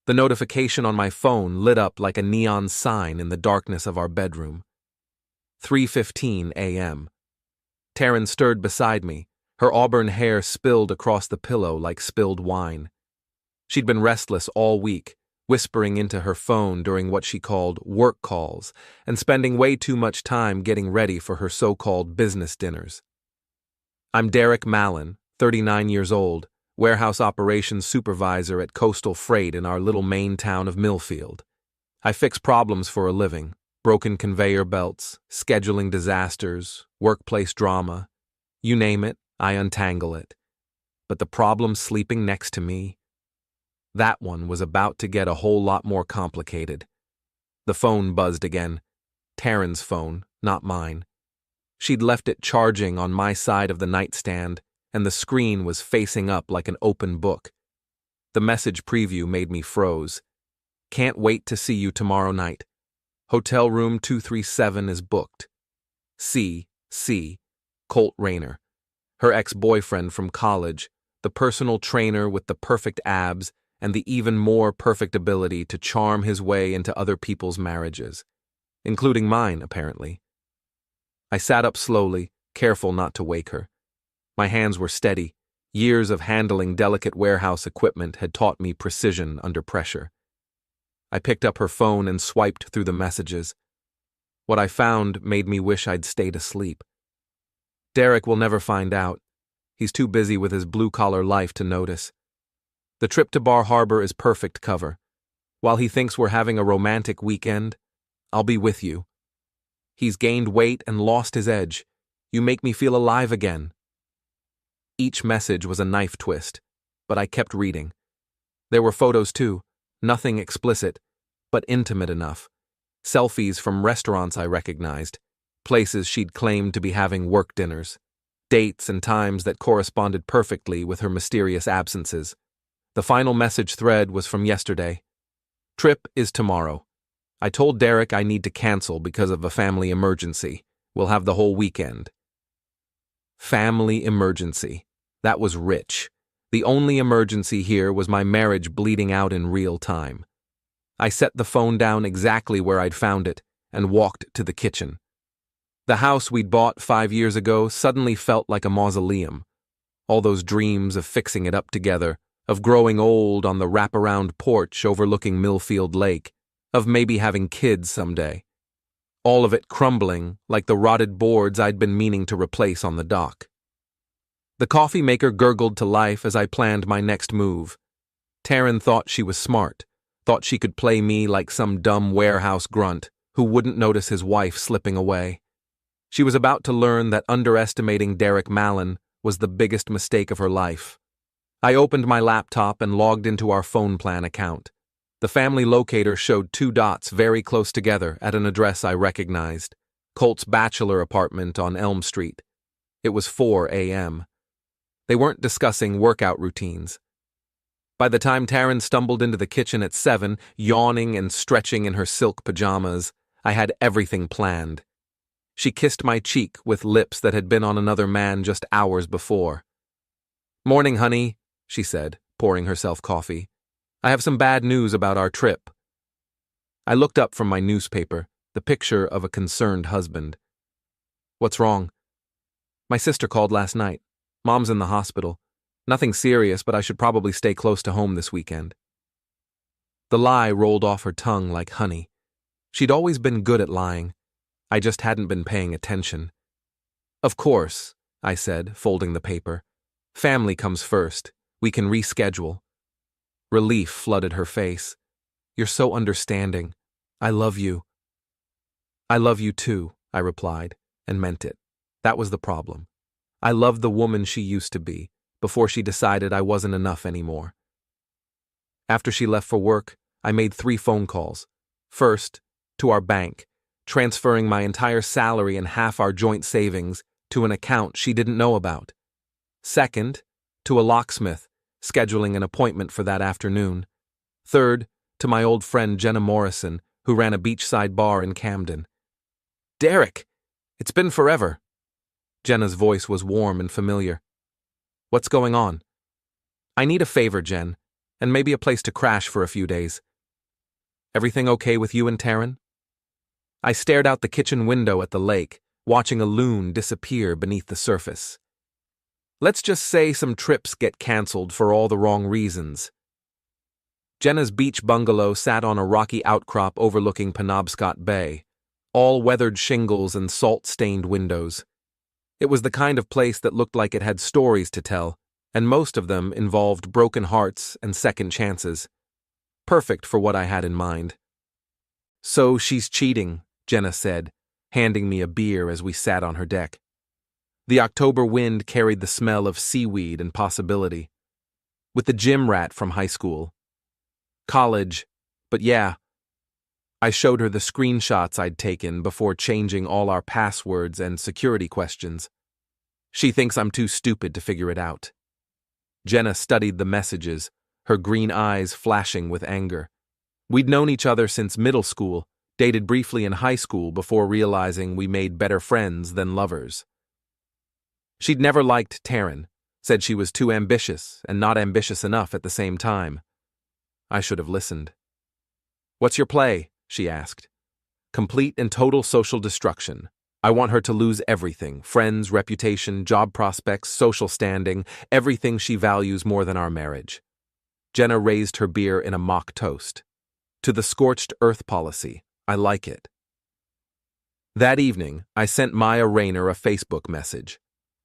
The notification on my phone lit up like a neon sign in the darkness of our bedroom. 3:15 a.m. Taryn stirred beside me, her auburn hair spilled across the pillow like spilled wine. She'd been restless all week, whispering into her phone during what she called work calls and spending way too much time getting ready for her so-called business dinners. I'm Derek Mallon, 39 years old, warehouse operations supervisor at Coastal Freight in our little Maine town of Millfield. I fix problems for a living: broken conveyor belts, scheduling disasters, workplace drama. You name it, I untangle it. But the problem sleeping next to me, that one was about to get a whole lot more complicated. The phone buzzed again. Taryn's phone, not mine. She'd left it charging on my side of the nightstand, and the screen was facing up like an open book. The message preview made me froze. Can't wait to see you tomorrow night. Hotel room 237 is booked. C. Colt Rayner. Her ex-boyfriend from college, the personal trainer with the perfect abs and the even more perfect ability to charm his way into other people's marriages, including mine, apparently. I sat up slowly, careful not to wake her. My hands were steady. Years of handling delicate warehouse equipment had taught me precision under pressure. I picked up her phone and swiped through the messages. What I found made me wish I'd stayed asleep. Derek will never find out. He's too busy with his blue-collar life to notice. The trip to Bar Harbor is perfect cover. While he thinks we're having a romantic weekend, I'll be with you. He's gained weight and lost his edge. You make me feel alive again. Each message was a knife twist, but I kept reading. There were photos too, nothing explicit, but intimate enough. Selfies from restaurants I recognized, places she'd claimed to be having work dinners, dates and times that corresponded perfectly with her mysterious absences. The final message thread was from yesterday. Trip is tomorrow. I told Derek I need to cancel because of a family emergency. We'll have the whole weekend. Family emergency. That was rich. The only emergency here was my marriage bleeding out in real time. I set the phone down exactly where I'd found it and walked to the kitchen. The house we'd bought 5 years ago suddenly felt like a mausoleum. All those dreams of fixing it up together, of growing old on the wraparound porch overlooking Millfield Lake, of maybe having kids someday. All of it crumbling like the rotted boards I'd been meaning to replace on the dock. The coffee maker gurgled to life as I planned my next move. Taryn thought she was smart, thought she could play me like some dumb warehouse grunt who wouldn't notice his wife slipping away. She was about to learn that underestimating Derek Mallon was the biggest mistake of her life. I opened my laptop and logged into our phone plan account. The family locator showed 2 dots very close together at an address I recognized, Colt's bachelor apartment on Elm Street. It was 4 a.m. They weren't discussing workout routines. By the time Taryn stumbled into the kitchen at 7, yawning and stretching in her silk pajamas, I had everything planned. She kissed my cheek with lips that had been on another man just hours before. "Morning, honey," she said, pouring herself coffee. "I have some bad news about our trip." I looked up from my newspaper, the picture of a concerned husband. "What's wrong?" "My sister called last night. Mom's in the hospital. Nothing serious, but I should probably stay close to home this weekend." The lie rolled off her tongue like honey. She'd always been good at lying. I just hadn't been paying attention. "Of course," I said, folding the paper. "Family comes first. We can reschedule." Relief flooded her face. "You're so understanding. I love you." "I love you too," I replied, and meant it. That was the problem. I loved the woman she used to be, before she decided I wasn't enough anymore. After she left for work, I made 3 phone calls. First, to our bank, transferring my entire salary and half our joint savings to an account she didn't know about. Second, to a locksmith, scheduling an appointment for that afternoon. Third, to my old friend Jenna Morrison, who ran a beachside bar in Camden. "Derek, it's been forever." Jenna's voice was warm and familiar. "What's going on?" "I need a favor, Jen. and maybe a place to crash for a few days. Everything okay with you and Taryn? I stared out the kitchen window at the lake, watching a loon disappear beneath the surface. Let's just say some trips get cancelled for all the wrong reasons. Jenna's beach bungalow sat on a rocky outcrop overlooking Penobscot Bay, all weathered shingles and salt-stained windows. It was the kind of place that looked like it had stories to tell, and most of them involved broken hearts and second chances. Perfect for what I had in mind. So she's cheating, Jenna said, handing me a beer as we sat on her deck. The October wind carried the smell of seaweed and possibility. With the gym rat from high school. College, but yeah. I showed her the screenshots I'd taken before changing all our passwords and security questions. She thinks I'm too stupid to figure it out. Jenna studied the messages, her green eyes flashing with anger. We'd known each other since middle school, dated briefly in high school before realizing we made better friends than lovers. She'd never liked Taryn, said she was too ambitious and not ambitious enough at the same time. I should have listened. What's your play? She asked. Complete and total social destruction. I want her to lose everything, friends, reputation, job prospects, social standing, everything she values more than our marriage. Jenna raised her beer in a mock toast. To the scorched earth policy, I like it. That evening, I sent Maya Rayner a Facebook message.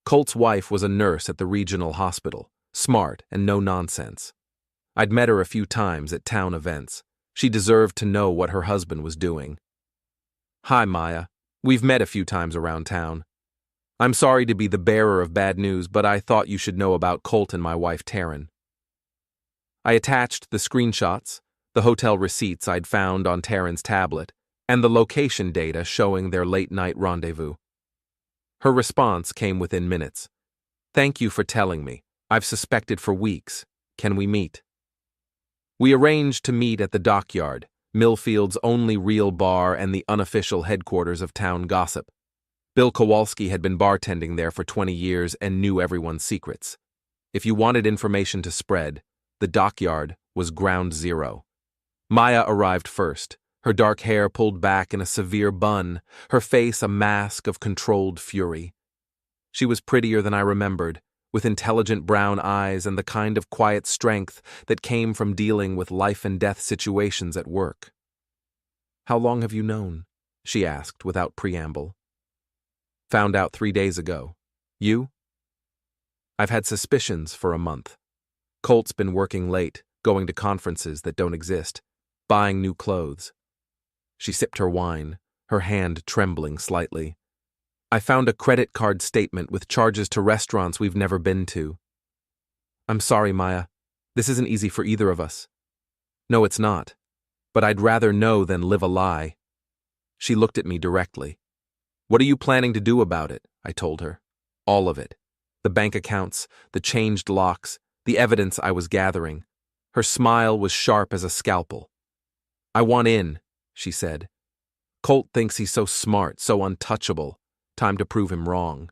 Colt's wife was a nurse at the regional hospital, smart and no nonsense. I'd met her a few times at town events. She deserved to know what her husband was doing. Hi, Maya. We've met a few times around town. I'm sorry to be the bearer of bad news, but I thought you should know about Colt and my wife Taryn. I attached the screenshots, the hotel receipts I'd found on Taryn's tablet, and the location data showing their late-night rendezvous. Her response came within minutes. Thank you for telling me. I've suspected for weeks. Can we meet? We arranged to meet at the Dockyard, Millfield's only real bar and the unofficial headquarters of town gossip. Bill Kowalski had been bartending there for 20 years and knew everyone's secrets. If you wanted information to spread, the Dockyard was ground zero. Maya arrived first, her dark hair pulled back in a severe bun, her face a mask of controlled fury. She was prettier than I remembered, with intelligent brown eyes and the kind of quiet strength that came from dealing with life-and-death situations at work. How long have you known? She asked without preamble. Found out 3 days ago. You? I've had suspicions for a month. Colt's been working late, going to conferences that don't exist, buying new clothes. She sipped her wine, her hand trembling slightly. I found a credit card statement with charges to restaurants we've never been to. I'm sorry, Maya. This isn't easy for either of us. No, it's not. But I'd rather know than live a lie. She looked at me directly. What are you planning to do about it? I told her. All of it. The bank accounts, the changed locks, the evidence I was gathering. Her smile was sharp as a scalpel. I want in, she said. Colt thinks he's so smart, so untouchable. Time to prove him wrong.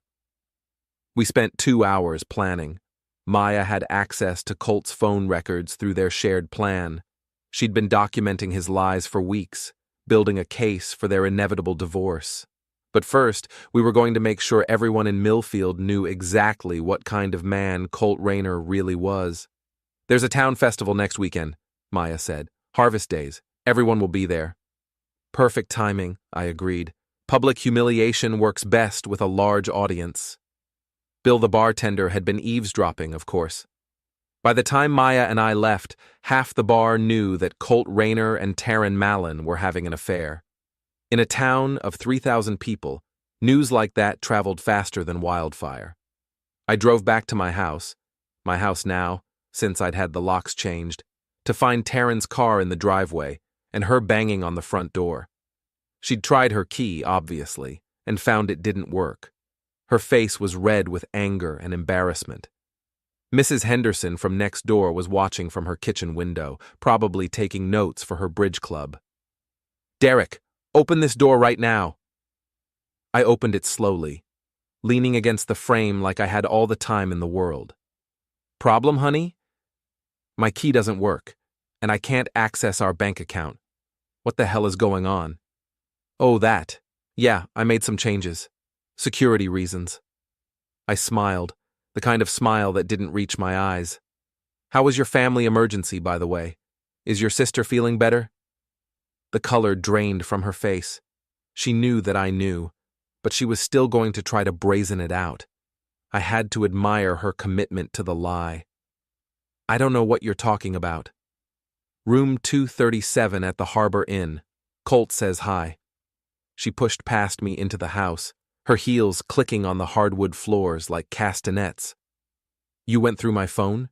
We spent 2 hours planning. Maya had access to Colt's phone records through their shared plan. She'd been documenting his lies for weeks, building a case for their inevitable divorce. But first, we were going to make sure everyone in Millfield knew exactly what kind of man Colt Rayner really was. There's a town festival next weekend, Maya said. Harvest Days. Everyone will be there. Perfect timing, I agreed. Public humiliation works best with a large audience. Bill the bartender had been eavesdropping, of course. By the time Maya and I left, half the bar knew that Colt Rayner and Taryn Mallon were having an affair. In a town of 3,000 people, news like that traveled faster than wildfire. I drove back to my house now, since I'd had the locks changed, to find Taryn's car in the driveway and her banging on the front door. She'd tried her key, obviously, and found it didn't work. Her face was red with anger and embarrassment. Mrs. Henderson from next door was watching from her kitchen window, probably taking notes for her bridge club. Derek, open this door right now. I opened it slowly, leaning against the frame like I had all the time in the world. Problem, honey? My key doesn't work, and I can't access our bank account. What the hell is going on? Oh, that. Yeah, I made some changes. Security reasons. I smiled, the kind of smile that didn't reach my eyes. How was your family emergency, by the way? Is your sister feeling better? The color drained from her face. She knew that I knew, but she was still going to try to brazen it out. I had to admire her commitment to the lie. I don't know what you're talking about. Room 237 at the Harbor Inn. Colt says hi. She pushed past me into the house, her heels clicking on the hardwood floors like castanets. You went through my phone?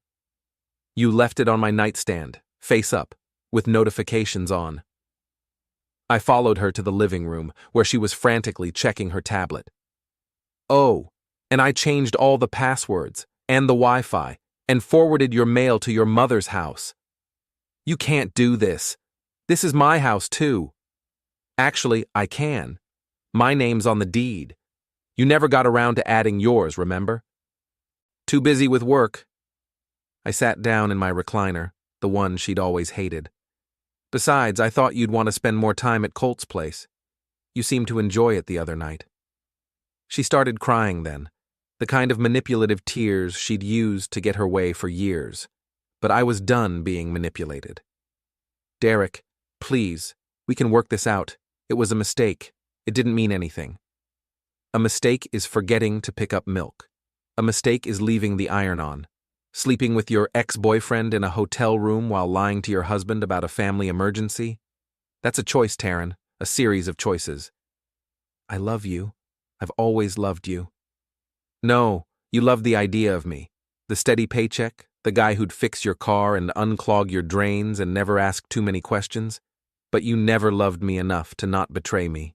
You left it on my nightstand, face up, with notifications on. I followed her to the living room, where she was frantically checking her tablet. Oh, and I changed all the passwords, and the Wi-Fi, and forwarded your mail to your mother's house. You can't do this. This is my house, too. Actually, I can. My name's on the deed. You never got around to adding yours, remember? Too busy with work. I sat down in my recliner, the one she'd always hated. Besides, I thought you'd want to spend more time at Colt's place. You seemed to enjoy it the other night. She started crying then, the kind of manipulative tears she'd used to get her way for years. But I was done being manipulated. Derek, please, we can work this out. It was a mistake. It didn't mean anything. A mistake is forgetting to pick up milk. A mistake is leaving the iron on. Sleeping with your ex-boyfriend in a hotel room while lying to your husband about a family emergency? That's a choice, Taryn, a series of choices. I love you. I've always loved you. No, you loved the idea of me. The steady paycheck, the guy who'd fix your car and unclog your drains and never ask too many questions. But you never loved me enough to not betray me.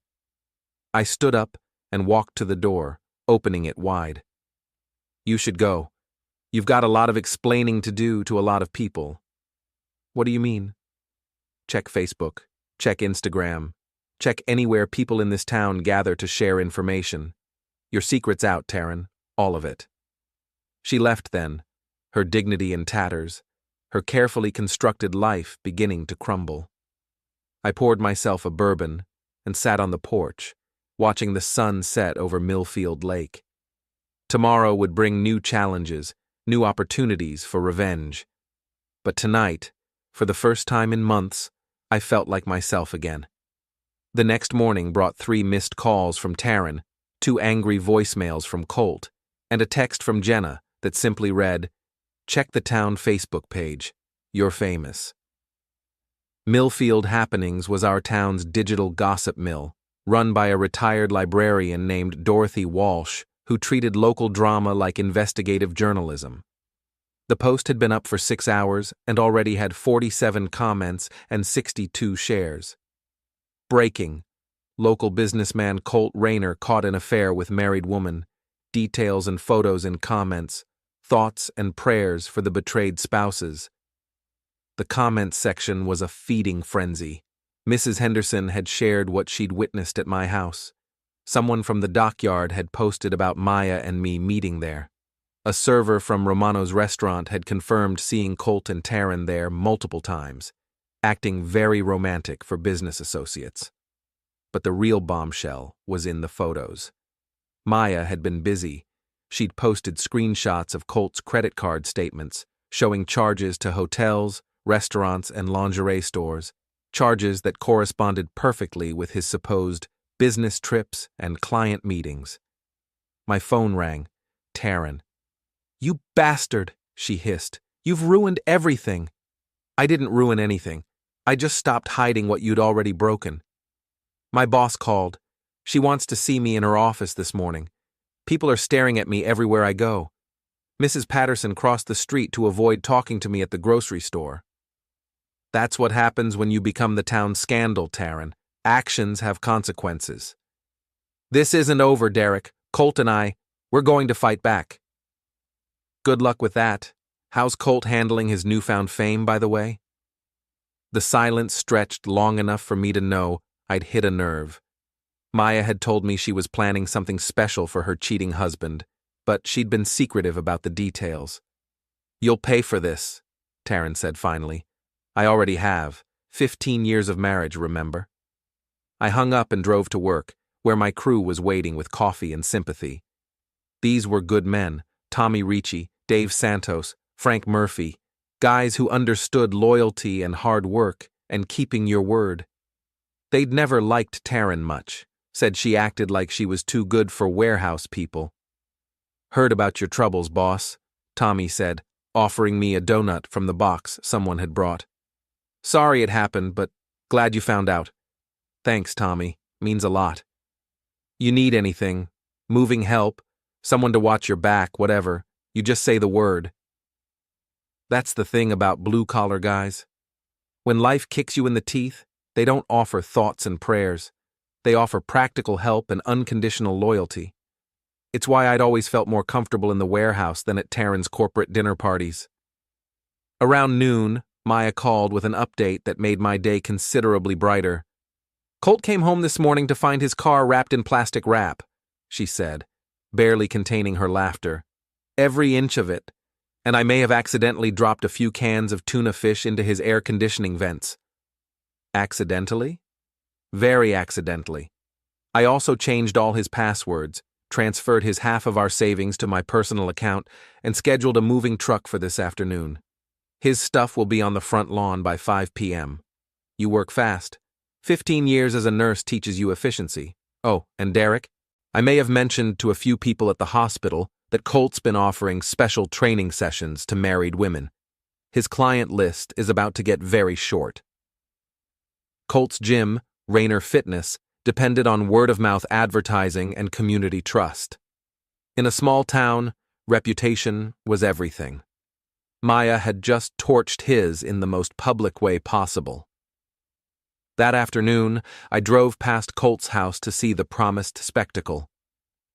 I stood up and walked to the door, opening it wide. You should go. You've got a lot of explaining to do to a lot of people. What do you mean? Check Facebook, check Instagram, check anywhere people in this town gather to share information. Your secret's out, Taryn, all of it. She left then, her dignity in tatters, her carefully constructed life beginning to crumble. I poured myself a bourbon and sat on the porch, watching the sun set over Millfield Lake. Tomorrow would bring new challenges, new opportunities for revenge. But tonight, for the first time in months, I felt like myself again. The next morning brought 3 missed calls from Taryn, 2 angry voicemails from Colt, and a text from Jenna that simply read, "Check the town Facebook page. You're famous." Millfield Happenings was our town's digital gossip mill, run by a retired librarian named Dorothy Walsh, who treated local drama like investigative journalism. The post had been up for 6 hours and already had 47 comments and 62 shares. Breaking. Local businessman Colt Rayner caught an affair with married woman. Details and photos in comments. Thoughts and prayers for the betrayed spouses. The comments section was a feeding frenzy. Mrs. Henderson had shared what she'd witnessed at my house. Someone from the dockyard had posted about Maya and me meeting there. A server from Romano's restaurant had confirmed seeing Colt and Taryn there multiple times, acting very romantic for business associates. But the real bombshell was in the photos. Maya had been busy. She'd posted screenshots of Colt's credit card statements, showing charges to hotels, restaurants, and lingerie stores, charges that corresponded perfectly with his supposed business trips and client meetings. My phone rang. Taryn. "You bastard," she hissed. "You've ruined everything." "I didn't ruin anything. I just stopped hiding what you'd already broken." My boss called. She wants to see me in her office this morning. People are staring at me everywhere I go. Mrs. Patterson crossed the street to avoid talking to me at the grocery store. That's what happens when you become the town scandal, Taryn. Actions have consequences. This isn't over, Derek. Colt and we're going to fight back. Good luck with that. How's Colt handling his newfound fame, by the way? The silence stretched long enough for me to know I'd hit a nerve. Maya had told me she was planning something special for her cheating husband, but she'd been secretive about the details. "You'll pay for this," Taryn said finally. I already have. 15 years of marriage, remember? I hung up and drove to work, where my crew was waiting with coffee and sympathy. These were good men, Tommy Ricci, Dave Santos, Frank Murphy, guys who understood loyalty and hard work and keeping your word. They'd never liked Taryn much, said she acted like she was too good for warehouse people. Heard about your troubles, boss, Tommy said, offering me a donut from the box someone had brought. Sorry it happened, but glad you found out. Thanks, Tommy. Means a lot. You need anything, moving help, someone to watch your back, whatever, you just say the word. That's the thing about blue-collar guys. When life kicks you in the teeth, they don't offer thoughts and prayers. They offer practical help and unconditional loyalty. It's why I'd always felt more comfortable in the warehouse than at Taryn's corporate dinner parties. Around noon, Maya called with an update that made my day considerably brighter. Colt came home this morning to find his car wrapped in plastic wrap, she said, barely containing her laughter. Every inch of it, and I may have accidentally dropped a few cans of tuna fish into his air conditioning vents. Accidentally? Very accidentally. I also changed all his passwords, transferred his half of our savings to my personal account, and scheduled a moving truck for this afternoon. His stuff will be on the front lawn by 5 p.m. You work fast. 15 years as a nurse teaches you efficiency. Oh, and Derek, I may have mentioned to a few people at the hospital that Colt's been offering special training sessions to married women. His client list is about to get very short. Colt's gym, Rainer Fitness, depended on word-of-mouth advertising and community trust. In a small town, reputation was everything. Maya had just torched his in the most public way possible. That afternoon, I drove past Colt's house to see the promised spectacle.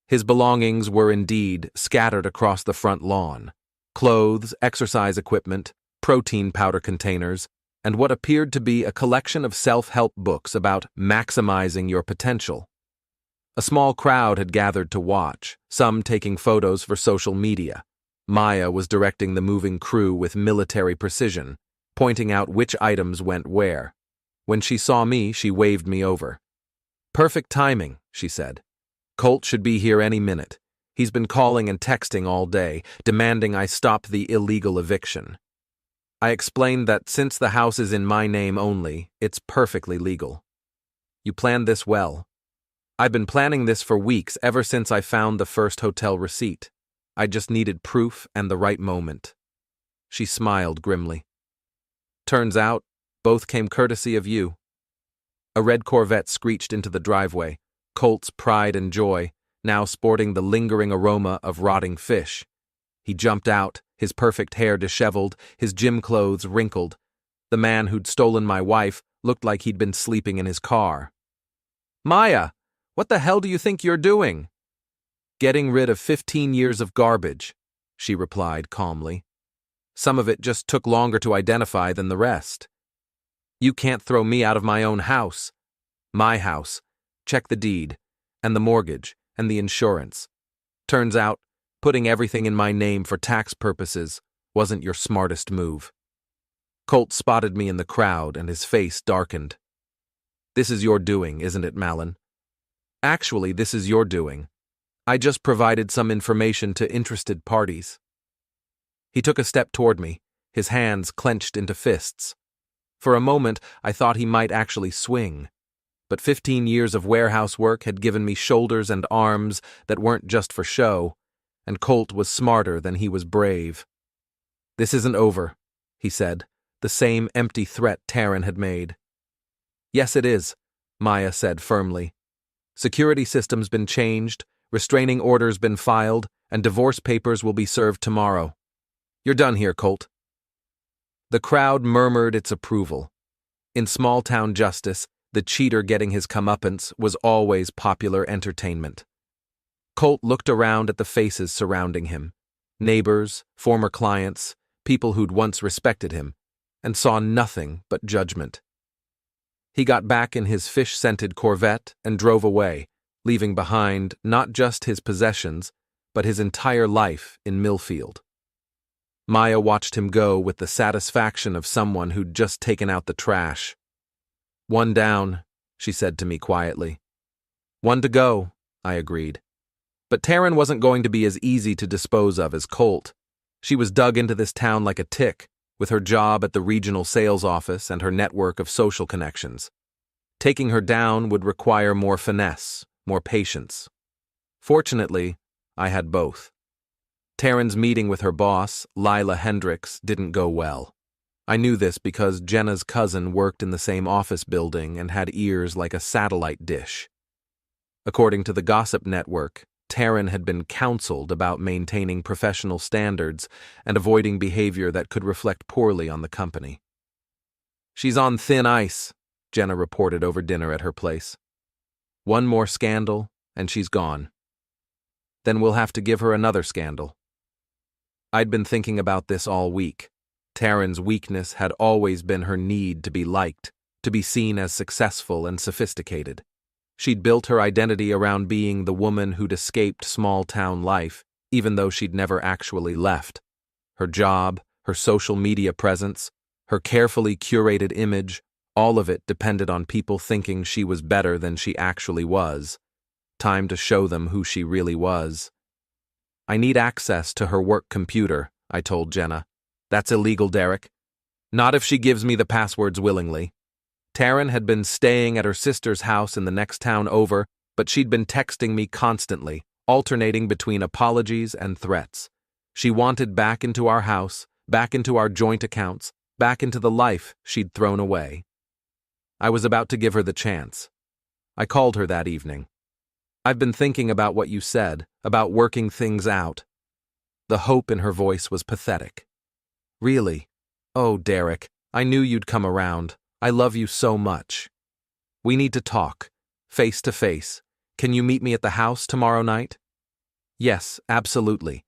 His belongings were indeed scattered across the front lawn. Clothes, exercise equipment, protein powder containers, and what appeared to be a collection of self-help books about maximizing your potential. A small crowd had gathered to watch, some taking photos for social media. Maya was directing the moving crew with military precision, pointing out which items went where. When she saw me, she waved me over. Perfect timing, she said. Colt should be here any minute. He's been calling and texting all day, demanding I stop the illegal eviction. I explained that since the house is in my name only, it's perfectly legal. You planned this well. I've been planning this for weeks, ever since I found the first hotel receipt. I just needed proof and the right moment. She smiled grimly. Turns out, both came courtesy of you. A red Corvette screeched into the driveway, Colt's pride and joy, now sporting the lingering aroma of rotting fish. He jumped out, his perfect hair disheveled, his gym clothes wrinkled. The man who'd stolen my wife looked like he'd been sleeping in his car. Maya, what the hell do you think you're doing? Getting rid of 15 years of garbage, she replied calmly. Some of it just took longer to identify than the rest. You can't throw me out of my own house. My house. Check the deed, and the mortgage, and the insurance. Turns out, putting everything in my name for tax purposes wasn't your smartest move. Colt spotted me in the crowd, and his face darkened. This is your doing, isn't it, Malin? Actually, this is your doing. I just provided some information to interested parties. He took a step toward me, his hands clenched into fists. For a moment, I thought he might actually swing. But 15 years of warehouse work had given me shoulders and arms that weren't just for show, and Colt was smarter than he was brave. This isn't over, he said, the same empty threat Taryn had made. Yes, it is, Maya said firmly. Security system's been changed, restraining orders been filed, and divorce papers will be served tomorrow. You're done here, Colt. The crowd murmured its approval. In small-town justice, the cheater getting his comeuppance was always popular entertainment. Colt looked around at the faces surrounding him, neighbors, former clients, people who'd once respected him, and saw nothing but judgment. He got back in his fish-scented Corvette and drove away, leaving behind not just his possessions, but his entire life in Millfield. Maya watched him go with the satisfaction of someone who'd just taken out the trash. "One down," she said to me quietly. "One to go," I agreed. But Taryn wasn't going to be as easy to dispose of as Colt. She was dug into this town like a tick, with her job at the regional sales office and her network of social connections. Taking her down would require more finesse, more patience. Fortunately, I had both. Taryn's meeting with her boss, Lila Hendricks, didn't go well. I knew this because Jenna's cousin worked in the same office building and had ears like a satellite dish. According to the gossip network, Taryn had been counseled about maintaining professional standards and avoiding behavior that could reflect poorly on the company. "She's on thin ice," Jenna reported over dinner at her place. "One more scandal, and she's gone. Then we'll have to give her another scandal." I'd been thinking about this all week. Taryn's weakness had always been her need to be liked, to be seen as successful and sophisticated. She'd built her identity around being the woman who'd escaped small-town life, even though she'd never actually left. Her job, her social media presence, her carefully curated image, all of it depended on people thinking she was better than she actually was. Time to show them who she really was. "I need access to her work computer," I told Jenna. "That's illegal, Derek." "Not if she gives me the passwords willingly." Taryn had been staying at her sister's house in the next town over, but she'd been texting me constantly, alternating between apologies and threats. She wanted back into our house, back into our joint accounts, back into the life she'd thrown away. I was about to give her the chance. I called her that evening. "I've been thinking about what you said, about working things out." The hope in her voice was pathetic. "Really? Oh, Derek, I knew you'd come around. I love you so much. We need to talk, face to face. Can you meet me at the house tomorrow night?" "Yes, absolutely."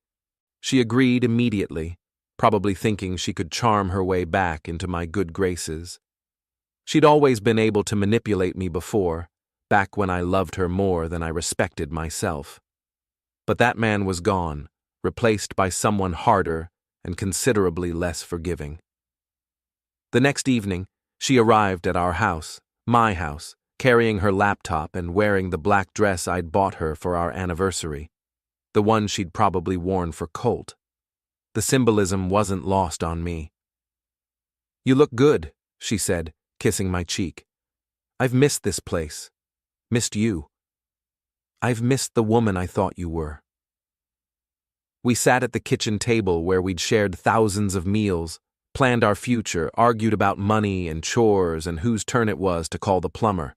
She agreed immediately, probably thinking she could charm her way back into my good graces. She'd always been able to manipulate me before, back when I loved her more than I respected myself. But that man was gone, replaced by someone harder and considerably less forgiving. The next evening, she arrived at our house, my house, carrying her laptop and wearing the black dress I'd bought her for our anniversary, the one she'd probably worn for Colt. The symbolism wasn't lost on me. "You look good," she said, kissing my cheek. "I've missed this place. Missed you. I've missed the woman I thought you were." We sat at the kitchen table where we'd shared thousands of meals, planned our future, argued about money and chores and whose turn it was to call the plumber.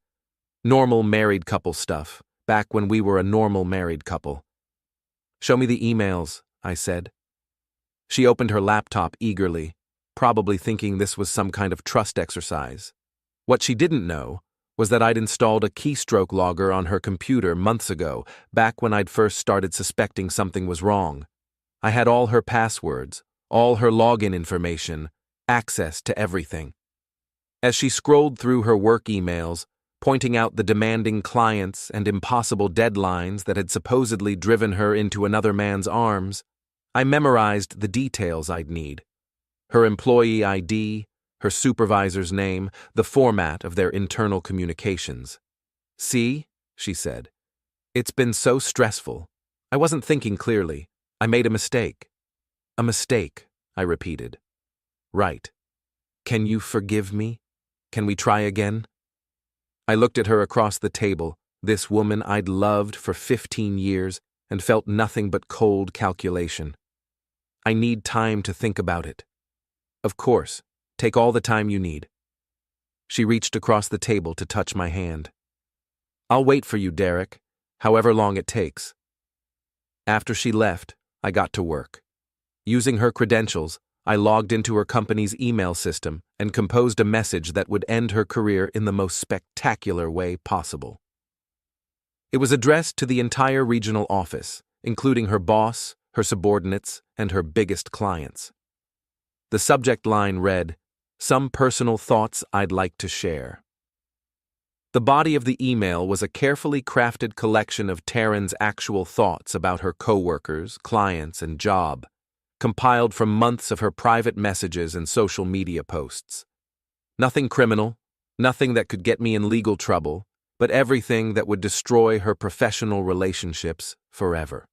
Normal married couple stuff, back when we were a normal married couple. "Show me the emails," I said. She opened her laptop eagerly, probably thinking this was some kind of trust exercise. What she didn't know was that I'd installed a keystroke logger on her computer months ago, back when I'd first started suspecting something was wrong. I had all her passwords, all her login information, access to everything. As she scrolled through her work emails, pointing out the demanding clients and impossible deadlines that had supposedly driven her into another man's arms, I memorized the details I'd need. Her employee ID, her supervisor's name, the format of their internal communications. "See," she said, "it's been so stressful. I wasn't thinking clearly. I made a mistake." "A mistake," I repeated. "Right. Can you forgive me? Can we try again?" I looked at her across the table, this woman I'd loved for 15 years, and felt nothing but cold calculation. "I need time to think about it." "Of course. Take all the time you need." She reached across the table to touch my hand. "I'll wait for you, Derek, however long it takes." After she left, I got to work. Using her credentials, I logged into her company's email system and composed a message that would end her career in the most spectacular way possible. It was addressed to the entire regional office, including her boss, her subordinates, and her biggest clients. The subject line read, "Some personal thoughts I'd like to share." The body of the email was a carefully crafted collection of Taryn's actual thoughts about her coworkers, clients, and job. compiled from months of her private messages and social media posts. Nothing criminal, nothing that could get me in legal trouble, but everything that would destroy her professional relationships forever.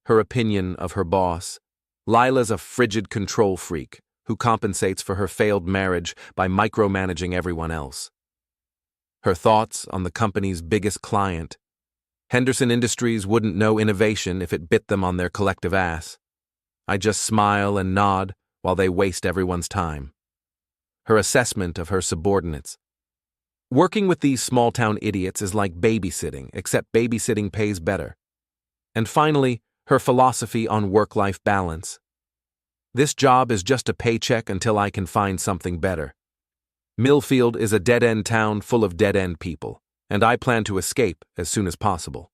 Her opinion of her boss: Lila's a frigid control freak who compensates for her failed marriage by micromanaging everyone else. Her thoughts on the company's biggest client: Henderson Industries wouldn't know innovation if it bit them on their collective ass. I just smile and nod while they waste everyone's time. Her assessment of her subordinates: working with these small-town idiots is like babysitting, except babysitting pays better. And finally, her philosophy on work-life balance: this job is just a paycheck until I can find something better. Millfield is a dead-end town full of dead-end people, and I plan to escape as soon as possible.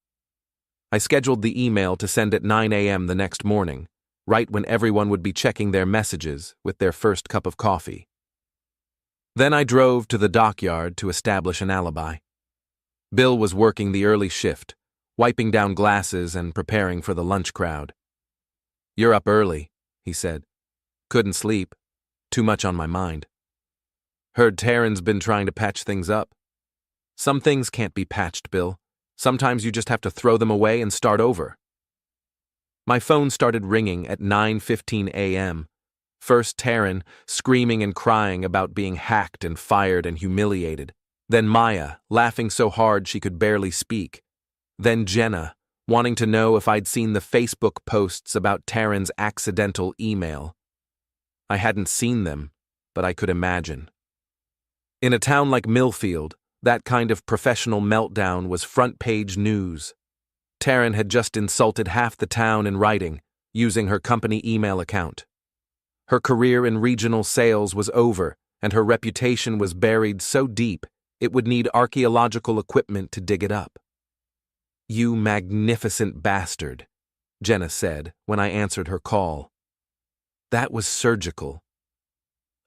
I scheduled the email to send at 9 a.m. the next morning, right when everyone would be checking their messages with their first cup of coffee. Then I drove to the dockyard to establish an alibi. Bill was working the early shift, wiping down glasses and preparing for the lunch crowd. "You're up early," he said. "Couldn't sleep. Too much on my mind." "Heard Taryn's been trying to patch things up." "Some things can't be patched, Bill. Sometimes you just have to throw them away and start over." My phone started ringing at 9:15 a.m. First Taryn, screaming and crying about being hacked and fired and humiliated. Then Maya, laughing so hard she could barely speak. Then Jenna, wanting to know if I'd seen the Facebook posts about Taryn's accidental email. I hadn't seen them, but I could imagine. In a town like Millfield, that kind of professional meltdown was front-page news. Taryn had just insulted half the town in writing, using her company email account. Her career in regional sales was over, and her reputation was buried so deep it would need archaeological equipment to dig it up. "You magnificent bastard," Jenna said when I answered her call. "That was surgical."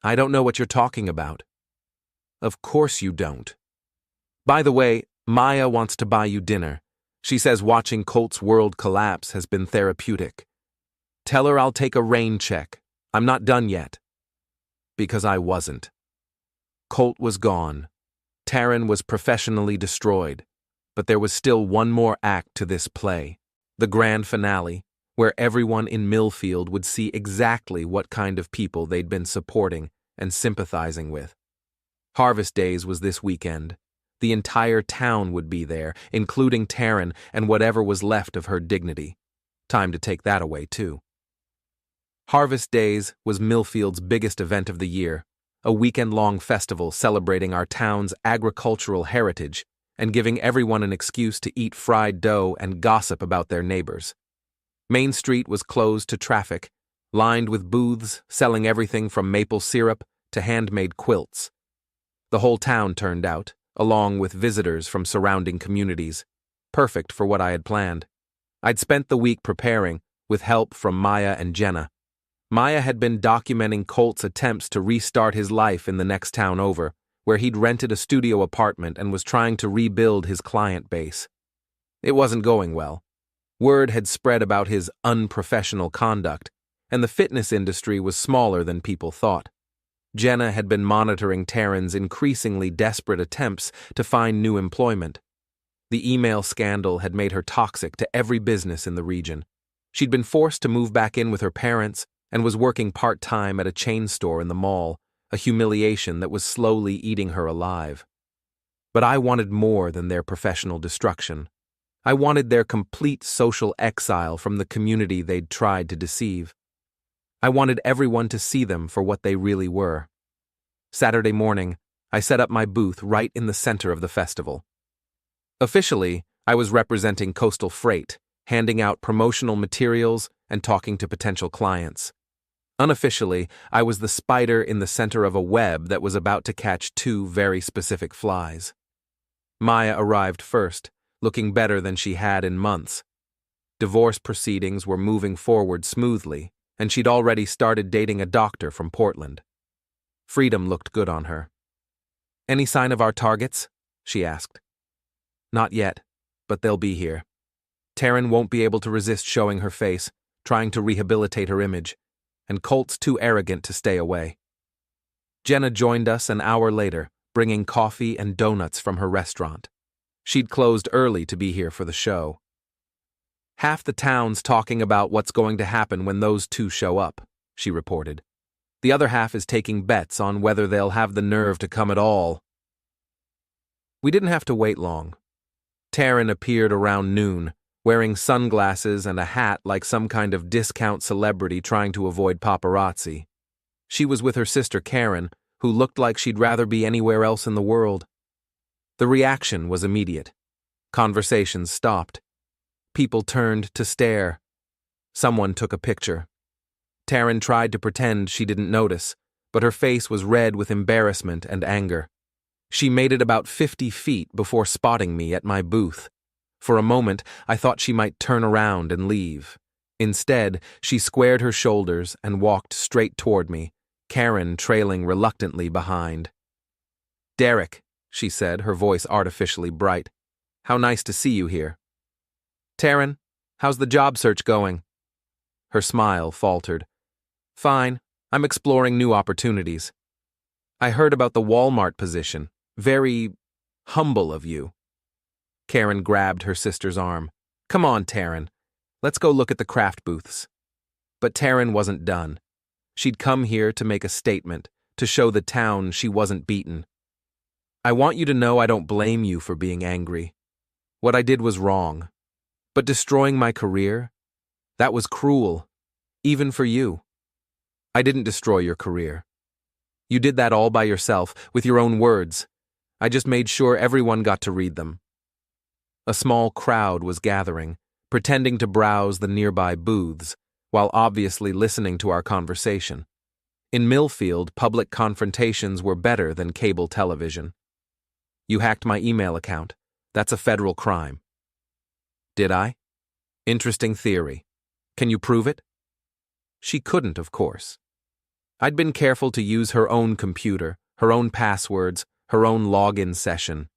"I don't know what you're talking about." "Of course you don't. By the way, Maya wants to buy you dinner. She says watching Colt's world collapse has been therapeutic. Tell her I'll take a rain check. I'm not done yet." Because I wasn't. Colt was gone. Taryn was professionally destroyed. But there was still one more act to this play, the grand finale, where everyone in Millfield would see exactly what kind of people they'd been supporting and sympathizing with. Harvest Days was this weekend. The entire town would be there, including Taryn and whatever was left of her dignity. Time to take that away, too. Harvest Days was Millfield's biggest event of the year, a weekend-long festival celebrating our town's agricultural heritage and giving everyone an excuse to eat fried dough and gossip about their neighbors. Main Street was closed to traffic, lined with booths selling everything from maple syrup to handmade quilts. The whole town turned out, along with visitors from surrounding communities. Perfect for what I had planned. I'd spent the week preparing, with help from Maya and Jenna. Maya had been documenting Colt's attempts to restart his life in the next town over, where he'd rented a studio apartment and was trying to rebuild his client base. It wasn't going well. Word had spread about his unprofessional conduct, and the fitness industry was smaller than people thought. Jenna had been monitoring Taryn's increasingly desperate attempts to find new employment. The email scandal had made her toxic to every business in the region. She'd been forced to move back in with her parents and was working part-time at a chain store in the mall, a humiliation that was slowly eating her alive. But I wanted more than their professional destruction. I wanted their complete social exile from the community they'd tried to deceive. I wanted everyone to see them for what they really were. Saturday morning, I set up my booth right in the center of the festival. Officially, I was representing Coastal Freight, handing out promotional materials and talking to potential clients. Unofficially, I was the spider in the center of a web that was about to catch two very specific flies. Maya arrived first, looking better than she had in months. Divorce proceedings were moving forward smoothly, and she'd already started dating a doctor from Portland. Freedom looked good on her. "Any sign of our targets?" she asked. "Not yet, but they'll be here. Taryn won't be able to resist showing her face. trying to rehabilitate her image, and Colt's too arrogant to stay away. Jenna joined us an hour later, bringing coffee and donuts from her restaurant. She'd closed early to be here for the show. "Half the town's talking about what's going to happen when those two show up," she reported. "The other half is taking bets on whether they'll have the nerve to come at all." We didn't have to wait long. Taryn appeared around noon, wearing sunglasses and a hat like some kind of discount celebrity trying to avoid paparazzi. She was with her sister Karen, who looked like she'd rather be anywhere else in the world. The reaction was immediate. Conversations stopped. People turned to stare. Someone took a picture. Taryn tried to pretend she didn't notice, but her face was red with embarrassment and anger. She made it about 50 feet before spotting me at my booth. For a moment, I thought she might turn around and leave. Instead, she squared her shoulders and walked straight toward me, Karen trailing reluctantly behind. "Derek," she said, her voice artificially bright. "How nice to see you here." "Taryn, how's the job search going?" Her smile faltered. "Fine, I'm exploring new opportunities. I heard about the Walmart position. Very humble of you." Karen grabbed her sister's arm. "Come on, Taryn. Let's go look at the craft booths." But Taryn wasn't done. She'd come here to make a statement, to show the town she wasn't beaten. "I want you to know I don't blame you for being angry. What I did was wrong. But destroying my career? That was cruel. Even for you. I didn't destroy your career. You did that all by yourself, with your own words. I just made sure everyone got to read them." A small crowd was gathering, pretending to browse the nearby booths, while obviously listening to our conversation. In Millfield, public confrontations were better than cable television. "You hacked my email account. That's a federal crime." "Did I? Interesting theory. Can you prove it?" She couldn't, of course. I'd been careful to use her own computer, her own passwords, her own login session.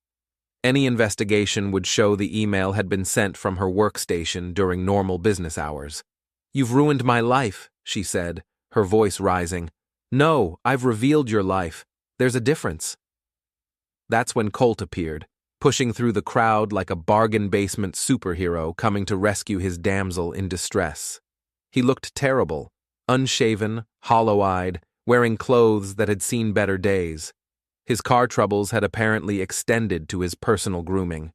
Any investigation would show the email had been sent from her workstation during normal business hours. "You've ruined my life," she said, her voice rising. "No, I've revealed your life. There's a difference." That's when Colt appeared, pushing through the crowd like a bargain basement superhero coming to rescue his damsel in distress. He looked terrible, unshaven, hollow-eyed, wearing clothes that had seen better days. His car troubles had apparently extended to his personal grooming.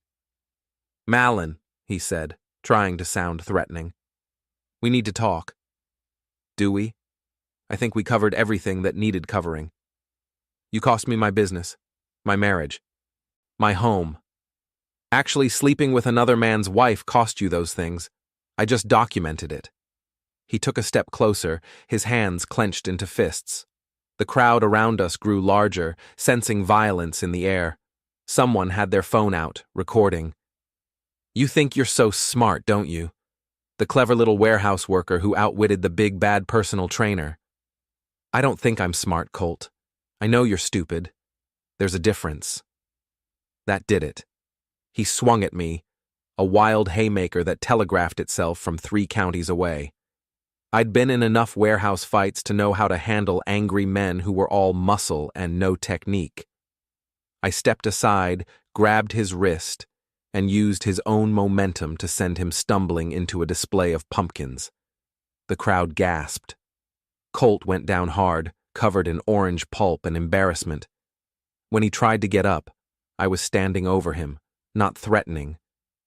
"Malin," he said, trying to sound threatening. "We need to talk." "Do we? I think we covered everything that needed covering. You cost me my business, my marriage, my home. Actually, sleeping with another man's wife cost you those things. I just documented it." He took a step closer, his hands clenched into fists. The crowd around us grew larger, sensing violence in the air. Someone had their phone out, recording. "You think you're so smart, don't you? The clever little warehouse worker who outwitted the big bad personal trainer." "I don't think I'm smart, Colt. I know you're stupid. There's a difference." That did it. He swung at me, a wild haymaker that telegraphed itself from 3 counties away. I'd been in enough warehouse fights to know how to handle angry men who were all muscle and no technique. I stepped aside, grabbed his wrist, and used his own momentum to send him stumbling into a display of pumpkins. The crowd gasped. Colt went down hard, covered in orange pulp and embarrassment. When he tried to get up, I was standing over him, not threatening,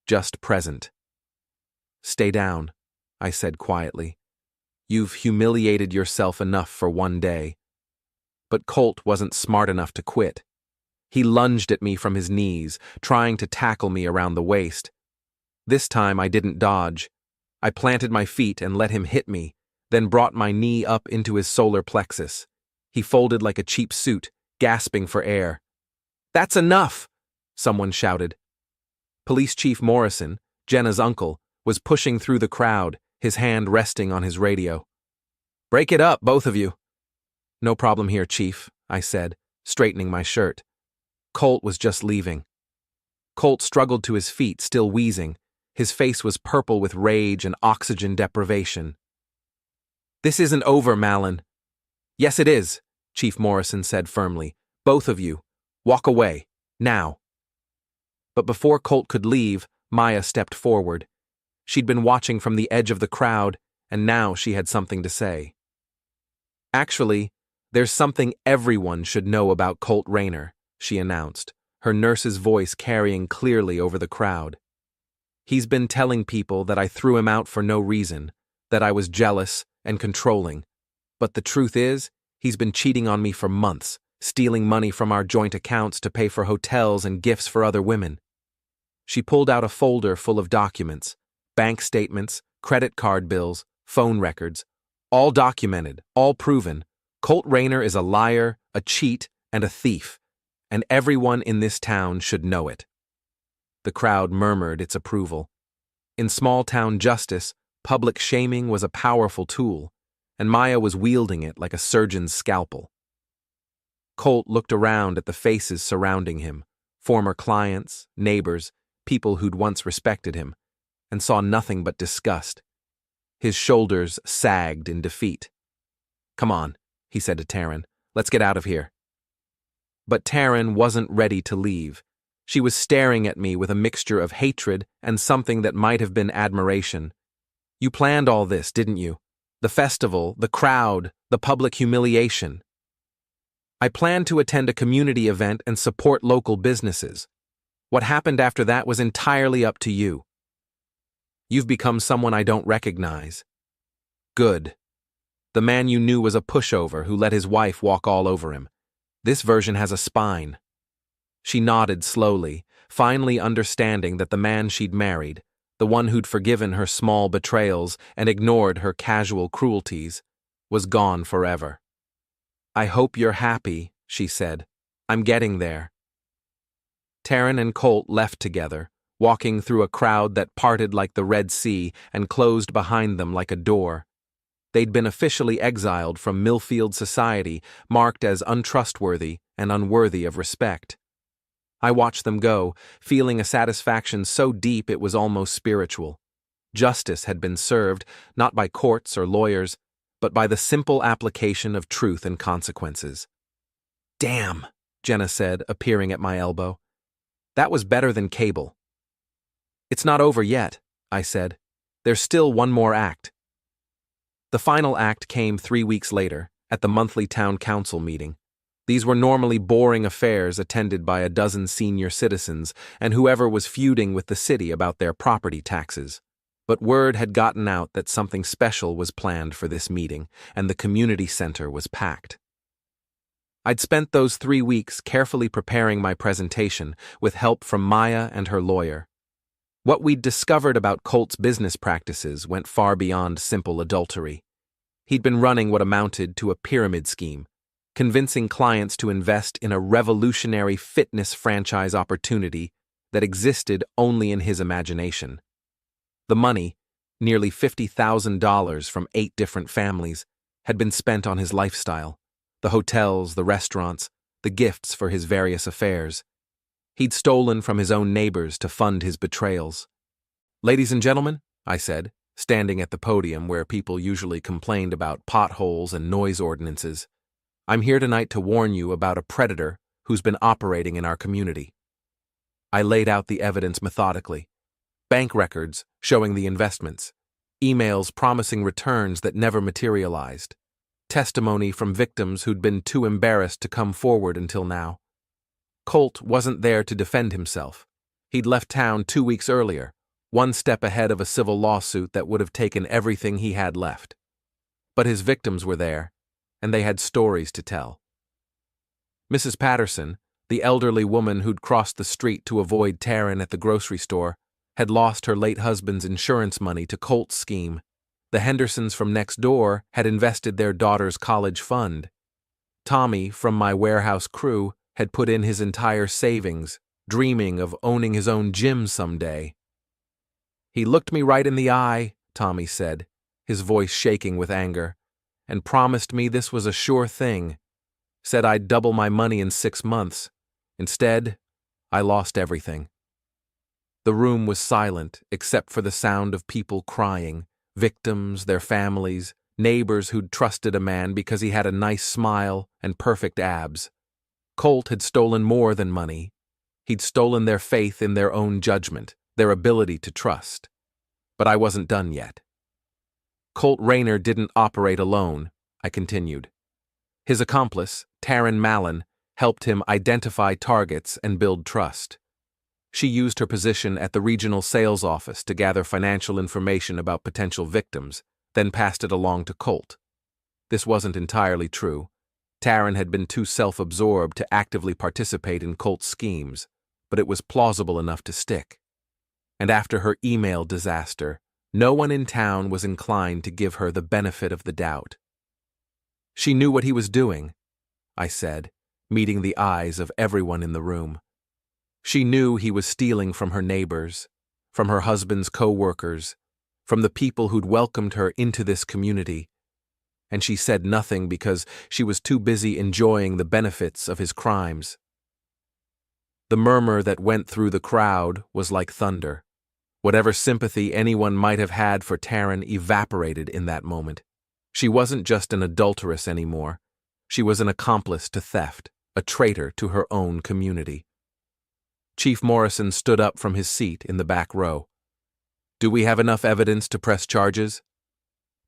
just present. "Stay down," I said quietly. "You've humiliated yourself enough for one day." But Colt wasn't smart enough to quit. He lunged at me from his knees, trying to tackle me around the waist. This time I didn't dodge. I planted my feet and let him hit me, then brought my knee up into his solar plexus. He folded like a cheap suit, gasping for air. "That's enough!" someone shouted. Police Chief Morrison, Jenna's uncle, was pushing through the crowd, his hand resting on his radio. "Break it up, both of you." "No problem here, Chief," I said, straightening my shirt. Colt was just leaving. Colt struggled to his feet, still wheezing. His face was purple with rage and oxygen deprivation. This isn't over, Malin. Yes, it is, Chief Morrison said firmly. Both of you. Walk away. Now. But before Colt could leave, Maya stepped forward. She'd been watching from the edge of the crowd, and now she had something to say. Actually, there's something everyone should know about Colt Rayner, she announced, her nurse's voice carrying clearly over the crowd. He's been telling people that I threw him out for no reason, that I was jealous and controlling. But the truth is, he's been cheating on me for months, stealing money from our joint accounts to pay for hotels and gifts for other women. She pulled out a folder full of documents, bank statements, credit card bills, phone records, all documented, all proven. Colt Rayner is a liar, a cheat, and a thief, and everyone in this town should know it. The crowd murmured its approval. In small-town justice, public shaming was a powerful tool, and Maya was wielding it like a surgeon's scalpel. Colt looked around at the faces surrounding him, former clients, neighbors, people who'd once respected him, and saw nothing but disgust. His shoulders sagged in defeat. "Come on," he said to Taryn. "Let's get out of here." But Taryn wasn't ready to leave. She was staring at me with a mixture of hatred and something that might have been admiration. "You planned all this, didn't you? The festival, the crowd, the public humiliation." "I planned to attend a community event and support local businesses. What happened after that was entirely up to you. You've become someone I don't recognize." "Good. The man you knew was a pushover who let his wife walk all over him. This version has a spine." She nodded slowly, finally understanding that the man she'd married, the one who'd forgiven her small betrayals and ignored her casual cruelties, was gone forever. "I hope you're happy," she said. "I'm getting there." Taryn and Colt left together, walking through a crowd that parted like the Red Sea and closed behind them like a door. They'd been officially exiled from Millfield society, marked as untrustworthy and unworthy of respect. I watched them go, feeling a satisfaction so deep it was almost spiritual. Justice had been served, not by courts or lawyers, but by the simple application of truth and consequences. "Damn," Jenna said, appearing at my elbow. "That was better than cable." "It's not over yet," I said. "There's still one more act." The final act came 3 weeks later, at the monthly town council meeting. These were normally boring affairs attended by a dozen senior citizens and whoever was feuding with the city about their property taxes. But word had gotten out that something special was planned for this meeting, and the community center was packed. I'd spent those 3 weeks carefully preparing my presentation with help from Maya and her lawyer. What we'd discovered about Colt's business practices went far beyond simple adultery. He'd been running what amounted to a pyramid scheme, convincing clients to invest in a revolutionary fitness franchise opportunity that existed only in his imagination. The money, nearly $50,000 from 8 different families, had been spent on his lifestyle, the hotels, the restaurants, the gifts for his various affairs. He'd stolen from his own neighbors to fund his betrayals. "Ladies and gentlemen," I said, standing at the podium where people usually complained about potholes and noise ordinances, "I'm here tonight to warn you about a predator who's been operating in our community." I laid out the evidence methodically. Bank records showing the investments, emails promising returns that never materialized, testimony from victims who'd been too embarrassed to come forward until now. Colt wasn't there to defend himself. He'd left town 2 weeks earlier, one step ahead of a civil lawsuit that would have taken everything he had left. But his victims were there, and they had stories to tell. Mrs. Patterson, the elderly woman who'd crossed the street to avoid Taryn at the grocery store, had lost her late husband's insurance money to Colt's scheme. The Hendersons from next door had invested their daughter's college fund. Tommy, from my warehouse crew, had put in his entire savings, dreaming of owning his own gym someday. "He looked me right in the eye," Tommy said, his voice shaking with anger, "and promised me this was a sure thing. Said I'd double my money in 6 months. Instead, I lost everything." The room was silent except for the sound of people crying, victims, their families, neighbors who'd trusted a man because he had a nice smile and perfect abs. Colt had stolen more than money. He'd stolen their faith in their own judgment, their ability to trust. But I wasn't done yet. Colt Rayner didn't operate alone, I continued. His accomplice, Taryn Mallon, helped him identify targets and build trust. She used her position at the regional sales office to gather financial information about potential victims, then passed it along to Colt. This wasn't entirely true. Taryn had been too self-absorbed to actively participate in Colt's schemes, but it was plausible enough to stick. And after her email disaster, no one in town was inclined to give her the benefit of the doubt. She knew what he was doing, I said, meeting the eyes of everyone in the room. She knew he was stealing from her neighbors, from her husband's co-workers, from the people who'd welcomed her into this community, and she said nothing because she was too busy enjoying the benefits of his crimes. The murmur that went through the crowd was like thunder. Whatever sympathy anyone might have had for Taryn evaporated in that moment. She wasn't just an adulteress anymore. She was an accomplice to theft, a traitor to her own community. Chief Morrison stood up from his seat in the back row. "Do we have enough evidence to press charges?"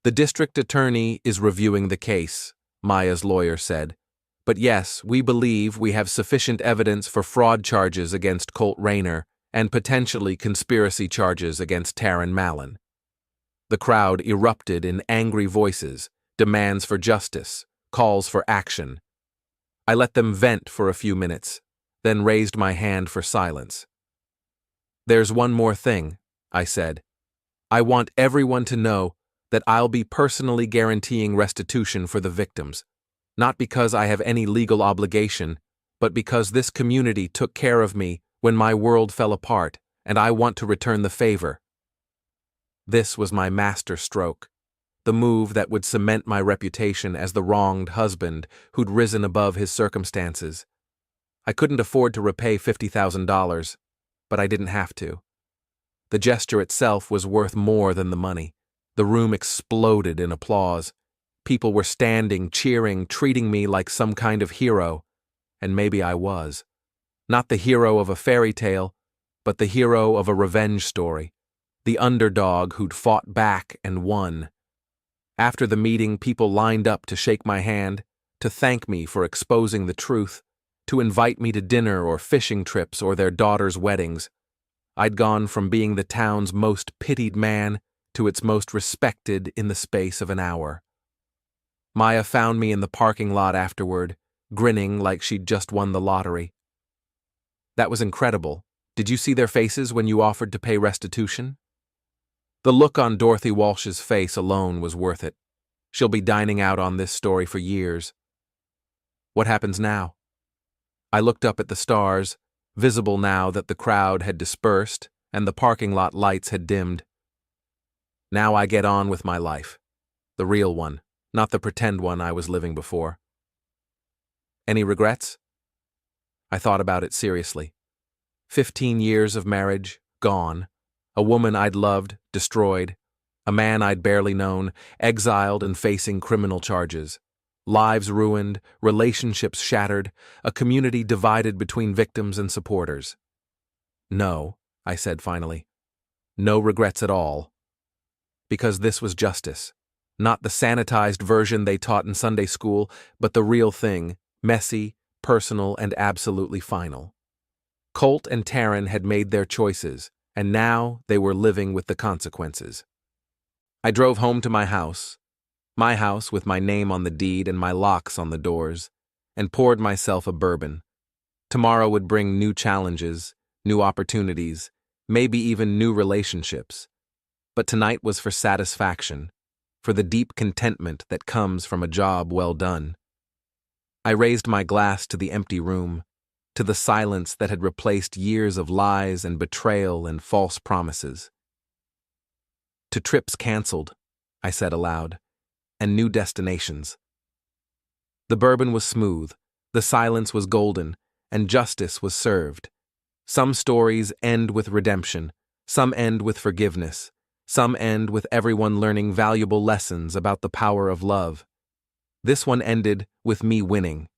"The district attorney is reviewing the case," Maya's lawyer said. "But yes, we believe we have sufficient evidence for fraud charges against Colt Rayner and potentially conspiracy charges against Taryn Mallon." The crowd erupted in angry voices, demands for justice, calls for action. I let them vent for a few minutes, then raised my hand for silence. "There's one more thing," I said. "I want everyone to know that I'll be personally guaranteeing restitution for the victims, not because I have any legal obligation, but because this community took care of me when my world fell apart, and I want to return the favor." This was my master stroke, the move that would cement my reputation as the wronged husband who'd risen above his circumstances. I couldn't afford to repay $50,000, but I didn't have to. The gesture itself was worth more than the money. The room exploded in applause. People were standing, cheering, treating me like some kind of hero, and maybe I was. Not the hero of a fairy tale, but the hero of a revenge story, the underdog who'd fought back and won. After the meeting, people lined up to shake my hand, to thank me for exposing the truth, to invite me to dinner or fishing trips or their daughters' weddings. I'd gone from being the town's most pitied man to its most respected in the space of an hour. Maya found me in the parking lot afterward, grinning like she'd just won the lottery. "That was incredible. Did you see their faces when you offered to pay restitution?" The look on Dorothy Walsh's face alone was worth it. She'll be dining out on this story for years. "What happens now?" I looked up at the stars, visible now that the crowd had dispersed and the parking lot lights had dimmed. "Now I get on with my life. The real one, not the pretend one I was living before." "Any regrets?" I thought about it seriously. 15 years of marriage, gone. A woman I'd loved, destroyed. A man I'd barely known, exiled and facing criminal charges. Lives ruined, relationships shattered, a community divided between victims and supporters. "No," I said finally. "No regrets at all." Because this was justice. Not the sanitized version they taught in Sunday school, but the real thing, messy, personal, and absolutely final. Colt and Taryn had made their choices, and now they were living with the consequences. I drove home to my house with my name on the deed and my locks on the doors, and poured myself a bourbon. Tomorrow would bring new challenges, new opportunities, maybe even new relationships. But tonight was for satisfaction, for the deep contentment that comes from a job well done. I raised my glass to the empty room, to the silence that had replaced years of lies and betrayal and false promises. "To trips canceled," I said aloud, "and new destinations." The bourbon was smooth, the silence was golden, and justice was served. Some stories end with redemption, some end with forgiveness, Some end with everyone learning valuable lessons about the power of love. This one ended with me winning.